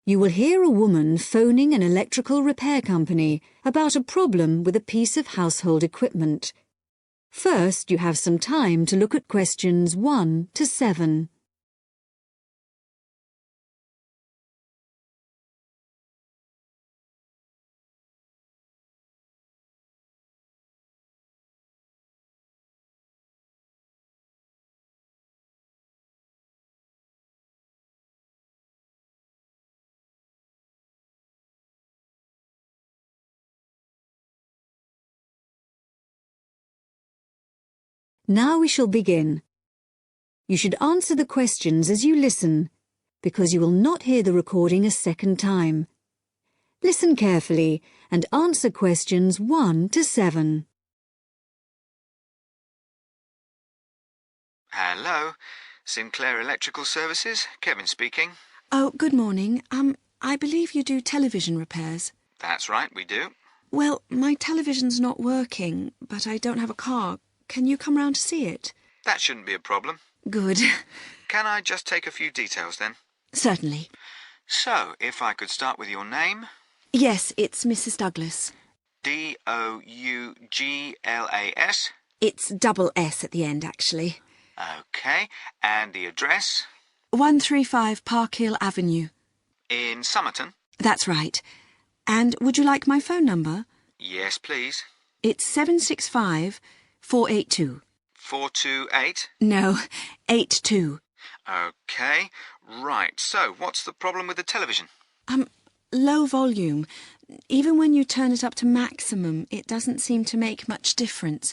You will hear a woman phoning an electrical repair company about a problem with a piece of household equipment. First, you have some time to look at questions 1 to 7. Now we shall begin. You should answer the questions as you listen, because you will not hear the recording a second time. Listen carefully and answer questions 1 to 7. Hello, Sinclair Electrical Services, Kevin speaking. Oh, good morning. I believe you do television repairs. That's right, we do. Well, my television's not working, but I don't have a car. Can you come round to see it? That shouldn't be a problem. Good. Can I just take a few details then? Certainly. So, if I could start with your name? Yes, it's Mrs. Douglas. Douglas? It's double S at the end, actually. OK, and the address? 135 Park Hill Avenue. In Somerton? That's right. And would you like my phone number? Yes, please. It's 765-482. 428? No, 82. OK, right. So, what's the problem with the television? Low volume. Even when you turn it up to maximum, it doesn't seem to make much difference.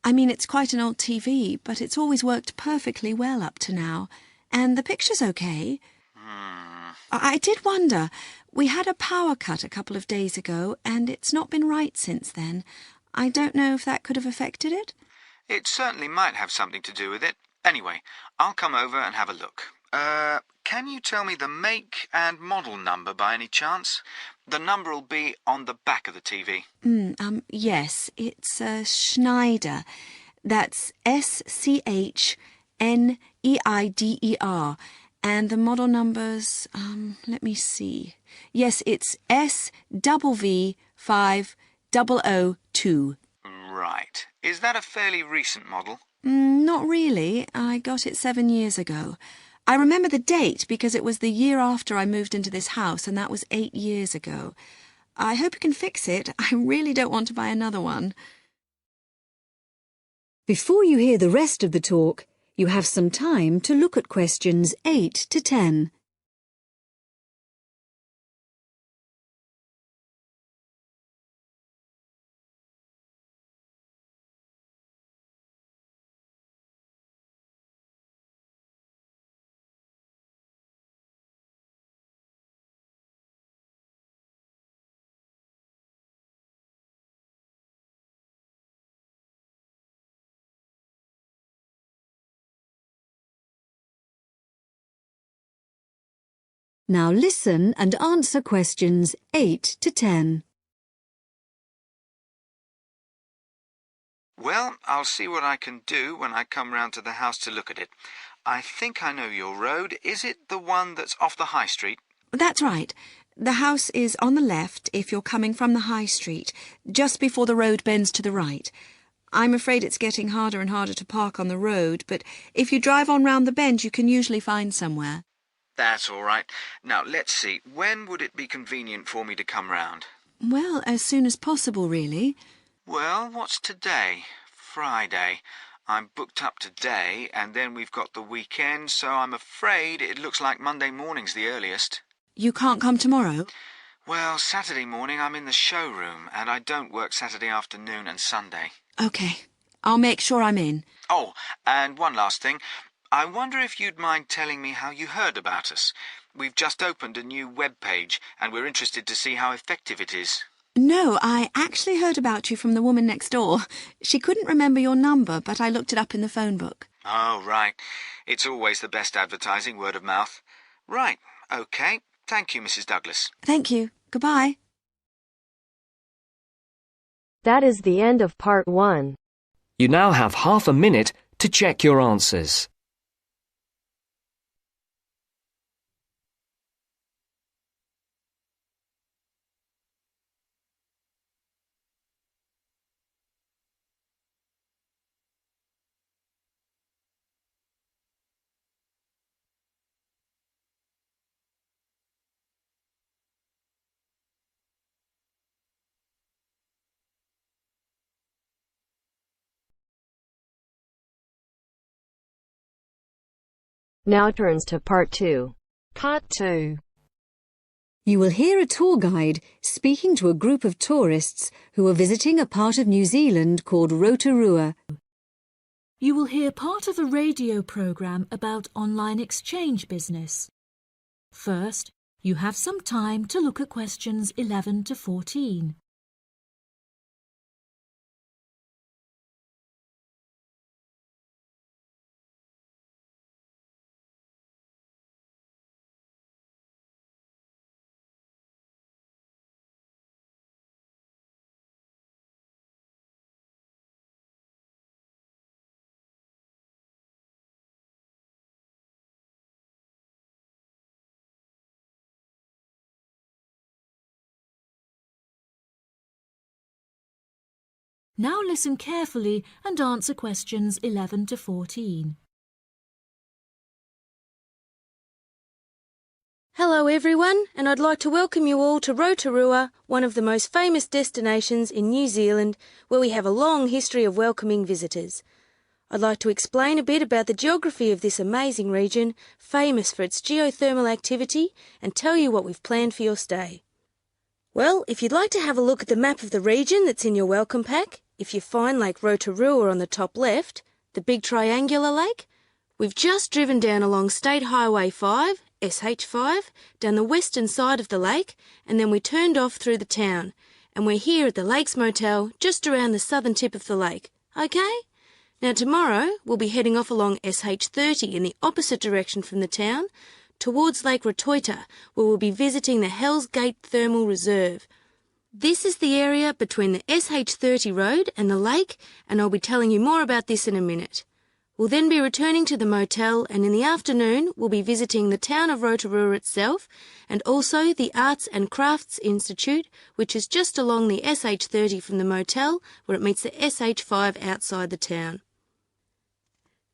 I mean, it's quite an old TV, but it's always worked perfectly well up to now. And the picture's OK. I did wonder. We had a power cut a couple of days ago, and it's not been right since then. I don't know if that could have affected it. It certainly might have something to do with it. Anyway, I'll come over and have a look. Can you tell me the make and model number by any chance? The number will be on the back of the TV. Yes, it's Schneider. That's SCHNEIDER. And the model number's, let me see. Yes, it's SVV5002. Right. Is that a fairly recent model? Not really. I got it 7 years ago. I remember the date because it was the year after I moved into this house, and that was 8 years ago. I hope you can fix it. I really don't want to buy another one. Before you hear the rest of the talk, you have some time to look at questions 8 to 10. Now listen and answer questions 8 to 10. Well, I'll see what I can do when I come round to the house to look at it. I think I know your road. Is it the one that's off the high street? That's right. The house is on the left if you're coming from the high street, just before the road bends to the right. I'm afraid it's getting harder and harder to park on the road, but if you drive on round the bend, you can usually find somewhere. That's all right. Now, let's see. When would it be convenient for me to come round? Well, as soon as possible, really. Well, what's today? Friday. I'm booked up today, and then we've got the weekend, so I'm afraid it looks like Monday morning's the earliest. You can't come tomorrow? Well, Saturday morning I'm in the showroom, and I don't work Saturday afternoon and Sunday. OK. I'll make sure I'm in. Oh, and one last thing. I wonder if you'd mind telling me how you heard about us. We've just opened a new web page, and we're interested to see how effective it is. No, I actually heard about you from the woman next door. She couldn't remember your number, but I looked it up in the phone book. Oh, right. It's always the best advertising, word of mouth. Right, OK. Thank you, Mrs. Douglas. Thank you. Goodbye. That is the end of part 1. You now have half a minute to check your answers. Now turns to part 2. Part 2. You will hear a tour guide speaking to a group of tourists who are visiting a part of New Zealand called Rotorua. You will hear part of a radio programme about online exchange business. First, you have some time to look at questions 11 to 14. Now listen carefully and answer questions 11 to 14. Hello everyone, and I'd like to welcome you all to Rotorua, one of the most famous destinations in New Zealand, where we have a long history of welcoming visitors. I'd like to explain a bit about the geography of this amazing region, famous for its geothermal activity, and tell you what we've planned for your stay. Well, if you'd like to have a look at the map of the region that's in your welcome pack, if you find Lake Rotorua on the top left, the big triangular lake, we've just driven down along State Highway 5, SH5, down the western side of the lake, and then we turned off through the town, and we're here at the Lakes Motel just around the southern tip of the lake, okay? Now tomorrow we'll be heading off along SH30 in the opposite direction from the town, towards Lake Rotoita, where we'll be visiting the Hells Gate Thermal Reserve. This is the area between the SH30 road and the lake, and I'll be telling you more about this in a minute. We'll then be returning to the motel, and in the afternoon we'll be visiting the town of Rotorua itself, and also the Arts and Crafts Institute, which is just along the SH30 from the motel, where it meets the SH5 outside the town.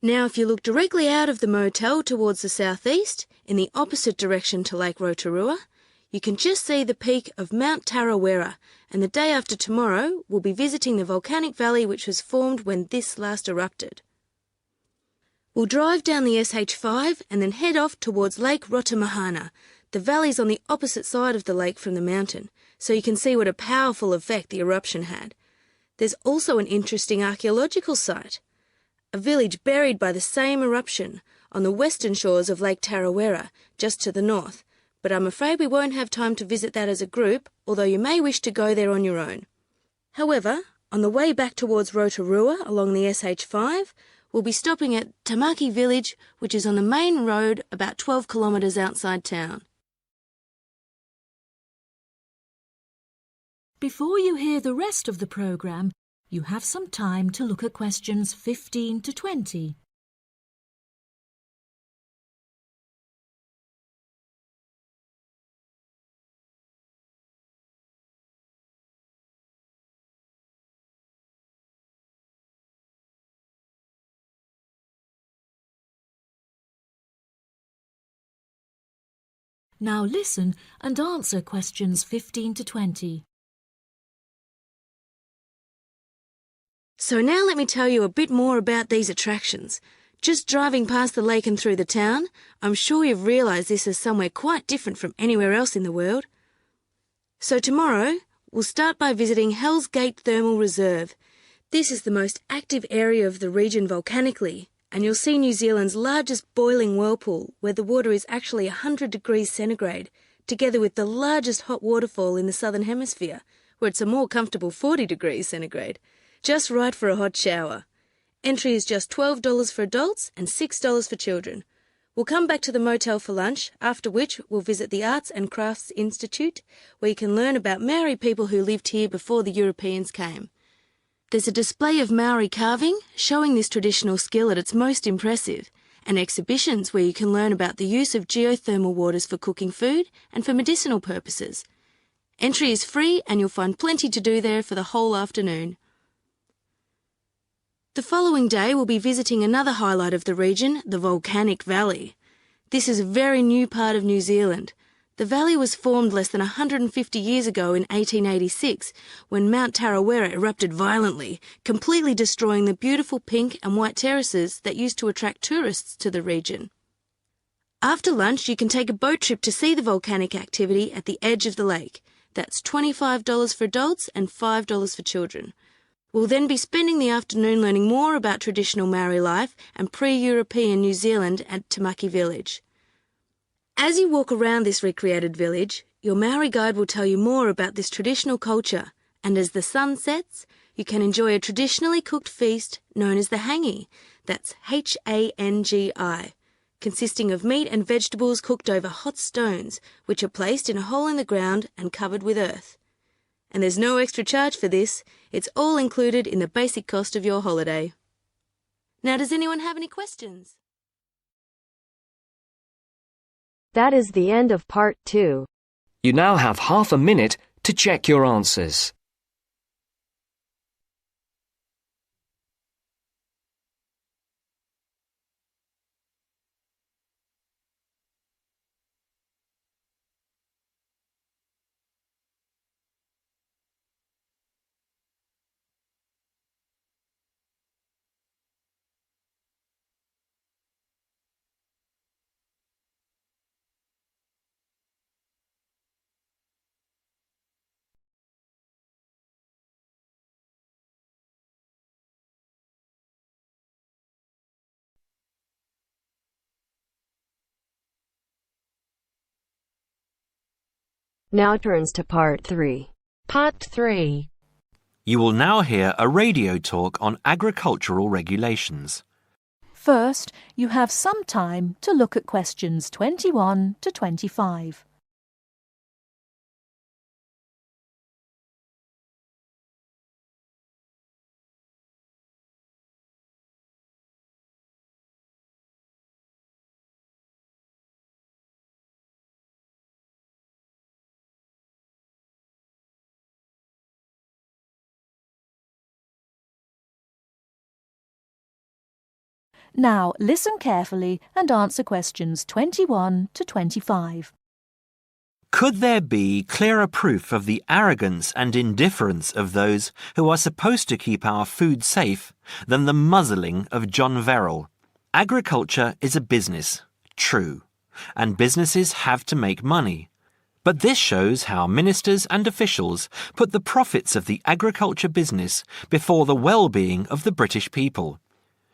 Now if you look directly out of the motel towards the southeast, in the opposite direction to Lake Rotorua, you can just see the peak of Mount Tarawera, and the day after tomorrow we'll be visiting the volcanic valley which was formed when this last erupted. We'll drive down the SH5 and then head off towards Lake Rotomahana. The valley's on the opposite side of the lake from the mountain, so you can see what a powerful effect the eruption had. There's also an interesting archaeological site, a village buried by the same eruption on the western shores of Lake Tarawera, just to the north. But I'm afraid we won't have time to visit that as a group, although you may wish to go there on your own. However, on the way back towards Rotorua along the SH5, we'll be stopping at Tamaki village, which is on the main road about 12 kilometres outside town. Before you hear the rest of the programme, you have some time to look at questions 15 to 20. Now listen and answer questions 15 to 20. So now let me tell you a bit more about these attractions. Just driving past the lake and through the town, I'm sure you've realised this is somewhere quite different from anywhere else in the world. So tomorrow, we'll start by visiting Hells Gate Thermal Reserve. This is the most active area of the region volcanically, and you'll see New Zealand's largest boiling whirlpool, where the water is actually 100 degrees centigrade, together with the largest hot waterfall in the southern hemisphere, where it's a more comfortable 40 degrees centigrade. Just right for a hot shower. Entry is just $12 for adults and $6 for children. We'll come back to the motel for lunch, after which we'll visit the Arts and Crafts Institute, where you can learn about Maori people who lived here before the Europeans came. There's a display of Maori carving, showing this traditional skill at its most impressive, and exhibitions where you can learn about the use of geothermal waters for cooking food and for medicinal purposes. Entry is free and you'll find plenty to do there for the whole afternoon. The following day we'll be visiting another highlight of the region, the Volcanic Valley. This is a very new part of New Zealand. The valley was formed less than 150 years ago in 1886 when Mount Tarawera erupted violently, completely destroying the beautiful pink and white terraces that used to attract tourists to the region. After lunch, you can take a boat trip to see the volcanic activity at the edge of the lake. That's $25 for adults and $5 for children. We'll then be spending the afternoon learning more about traditional Maori life and pre-European New Zealand at Tamaki Village. As you walk around this recreated village, your Maori guide will tell you more about this traditional culture, and as the sun sets, you can enjoy a traditionally cooked feast known as the hangi, that's Hangi, consisting of meat and vegetables cooked over hot stones, which are placed in a hole in the ground and covered with earth. And there's no extra charge for this, it's all included in the basic cost of your holiday. Now, does anyone have any questions? That is the end of part 2. You now have half a minute to check your answers. Now turns to part 3. Part 3. You will now hear a radio talk on agricultural regulations. First, you have some time to look at questions 21 to 25. Now listen carefully and answer questions 21 to 25. Could there be clearer proof of the arrogance and indifference of those who are supposed to keep our food safe than the muzzling of John Verrill? Agriculture is a business, true, and businesses have to make money. But this shows how ministers and officials put the profits of the agriculture business before the well-being of the British people.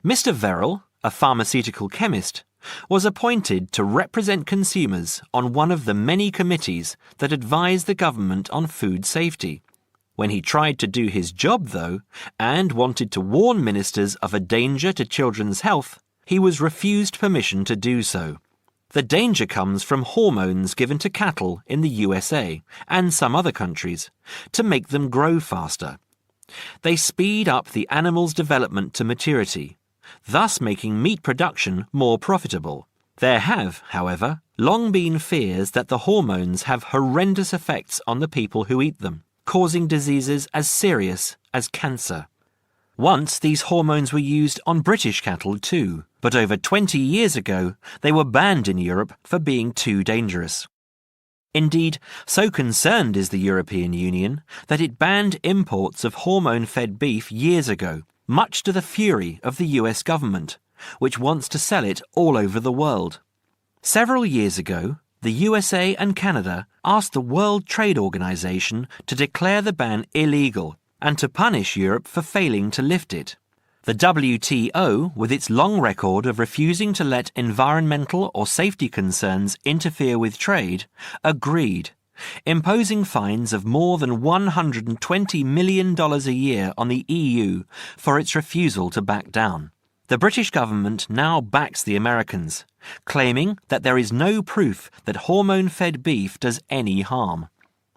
Mr. Verrill, a pharmaceutical chemist, was appointed to represent consumers on one of the many committees that advise the government on food safety. When he tried to do his job, though, and wanted to warn ministers of a danger to children's health, he was refused permission to do so. The danger comes from hormones given to cattle in the USA and some other countries to make them grow faster. They speed up the animal's development to maturity, thus making meat production more profitable. There have, however, long been fears that the hormones have horrendous effects on the people who eat them, causing diseases as serious as cancer. Once these hormones were used on British cattle too, but over 20 years ago they were banned in Europe for being too dangerous. Indeed, so concerned is the European Union that it banned imports of hormone-fed beef years ago, much to the fury of the US government, which wants to sell it all over the world. Several years ago, the USA and Canada asked the World Trade Organization to declare the ban illegal and to punish Europe for failing to lift it. The WTO, with its long record of refusing to let environmental or safety concerns interfere with trade, agreed, imposing fines of more than $120 million a year on the EU for its refusal to back down. The British government now backs the Americans, claiming that there is no proof that hormone-fed beef does any harm.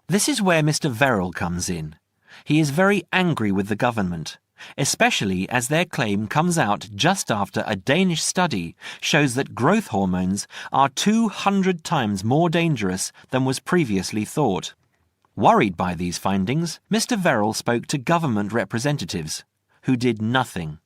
This is where Mr. Verrill comes in. He is very angry with the government, especially as their claim comes out just after a Danish study shows that growth hormones are 200 times more dangerous than was previously thought. Worried by these findings, Mr. Verrill spoke to government representatives, who did nothing.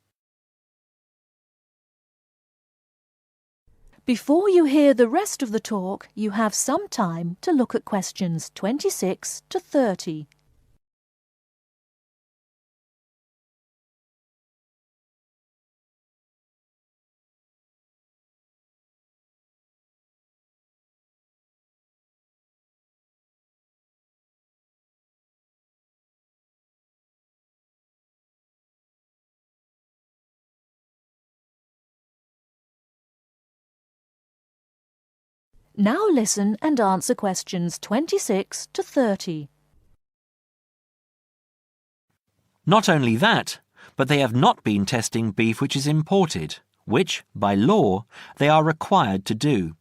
Before you hear the rest of the talk, you have some time to look at questions 26 to 30. Now listen and answer questions 26 to 30. Not only that, but they have not been testing beef which is imported, which, by law, they are required to do.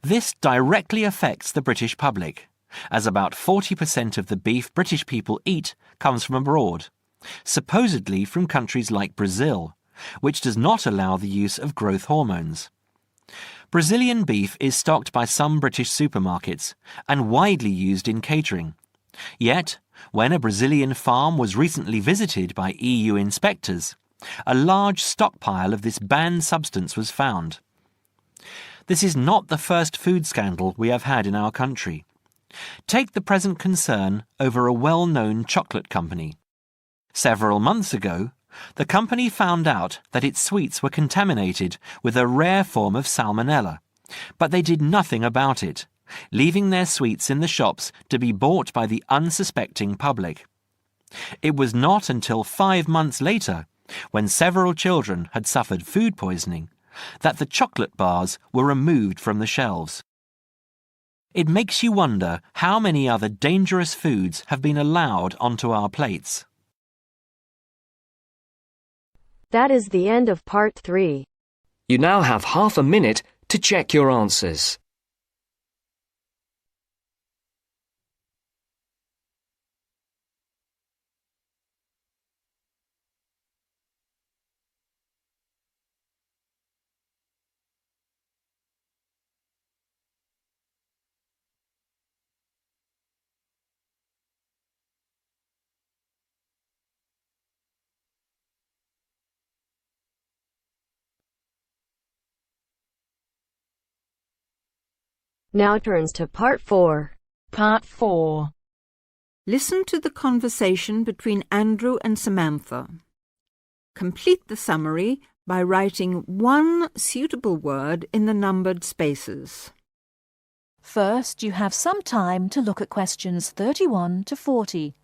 This directly affects the British public, as about 40% of the beef British people eat comes from abroad, supposedly from countries like Brazil, which does not allow the use of growth hormones. Brazilian beef is stocked by some British supermarkets and widely used in catering. Yet, when a Brazilian farm was recently visited by EU inspectors, a large stockpile of this banned substance was found. This is not the first food scandal we have had in our country. Take the present concern over a well-known chocolate company. Several months ago, the company found out that its sweets were contaminated with a rare form of salmonella, but they did nothing about it, leaving their sweets in the shops to be bought by the unsuspecting public. It was not until 5 months later, when several children had suffered food poisoning, that the chocolate bars were removed from the shelves. It makes you wonder how many other dangerous foods have been allowed onto our plates. That is the end of part 3. You now have half a minute to check your answers. Now turns to part 4. Part 4. Listen to the conversation between Andrew and Samantha. Complete the summary by writing one suitable word in the numbered spaces. First, you have some time to look at questions 31 to 40.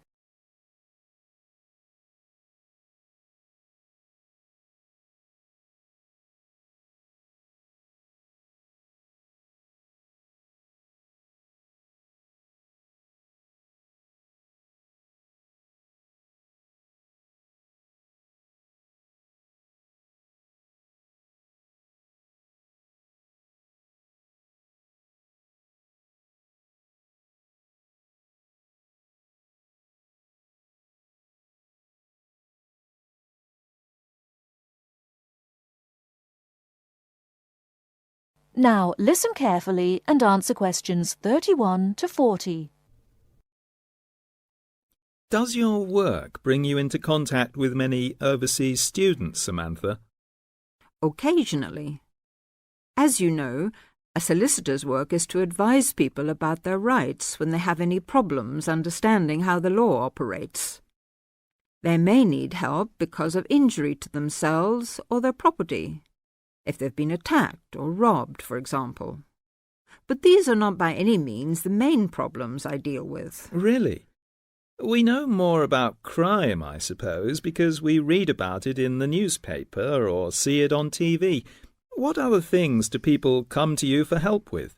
Now listen carefully and answer questions 31 to 40. Does your work bring you into contact with many overseas students, Samantha? Occasionally. As you know, a solicitor's work is to advise people about their rights when they have any problems understanding how the law operates. They may need help because of injury to themselves or their property, if they've been attacked or robbed, for example. But these are not by any means the main problems I deal with. Really? We know more about crime, I suppose, because we read about it in the newspaper or see it on TV. What other things do people come to you for help with?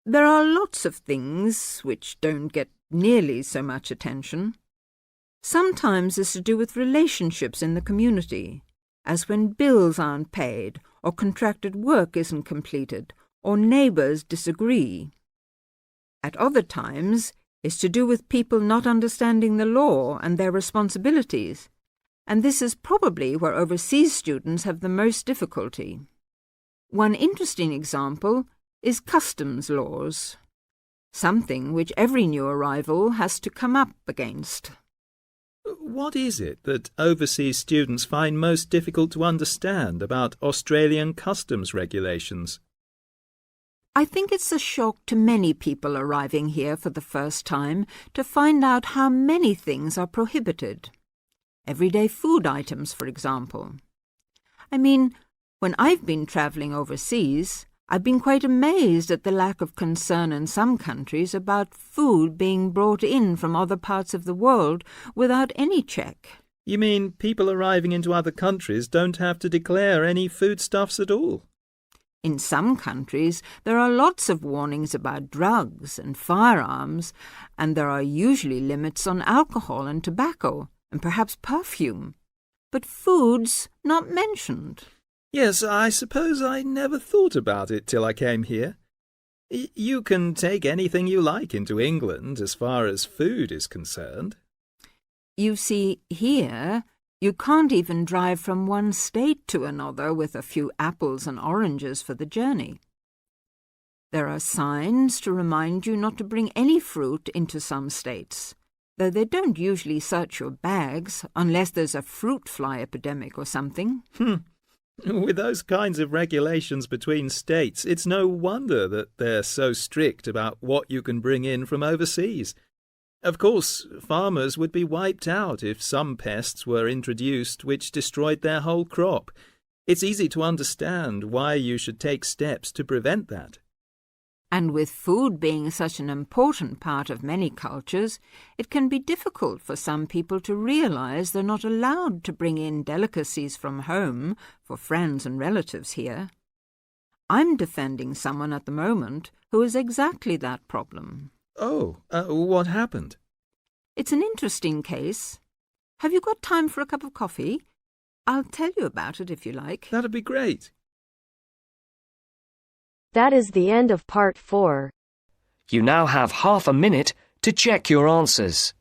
There are lots of things which don't get nearly so much attention. Sometimes it's to do with relationships in the community, as when bills aren't paid, or contracted work isn't completed, or neighbours disagree. At other times, it's to do with people not understanding the law and their responsibilities, and this is probably where overseas students have the most difficulty. One interesting example is customs laws, something which every new arrival has to come up against. What is it that overseas students find most difficult to understand about Australian customs regulations? I think it's a shock to many people arriving here for the first time to find out how many things are prohibited. Everyday food items, for example. I mean, when I've been travelling overseas, I've been quite amazed at the lack of concern in some countries about food being brought in from other parts of the world without any check. You mean people arriving into other countries don't have to declare any foodstuffs at all? In some countries, there are lots of warnings about drugs and firearms, and there are usually limits on alcohol and tobacco, and perhaps perfume. But food's not mentioned. Yes, I suppose I never thought about it till I came here. You can take anything you like into England as far as food is concerned. You see, here, you can't even drive from one state to another with a few apples and oranges for the journey. There are signs to remind you not to bring any fruit into some states, though they don't usually search your bags unless there's a fruit fly epidemic or something. With those kinds of regulations between states, it's no wonder that they're so strict about what you can bring in from overseas. Of course, farmers would be wiped out if some pests were introduced which destroyed their whole crop. It's easy to understand why you should take steps to prevent that. And with food being such an important part of many cultures, it can be difficult for some people to realize they're not allowed to bring in delicacies from home for friends and relatives here. I'm defending someone at the moment who has exactly that problem. Oh, what happened? It's an interesting case. Have you got time for a cup of coffee? I'll tell you about it if you like. That'd be great. That is the end of part 4. You now have half a minute to check your answers.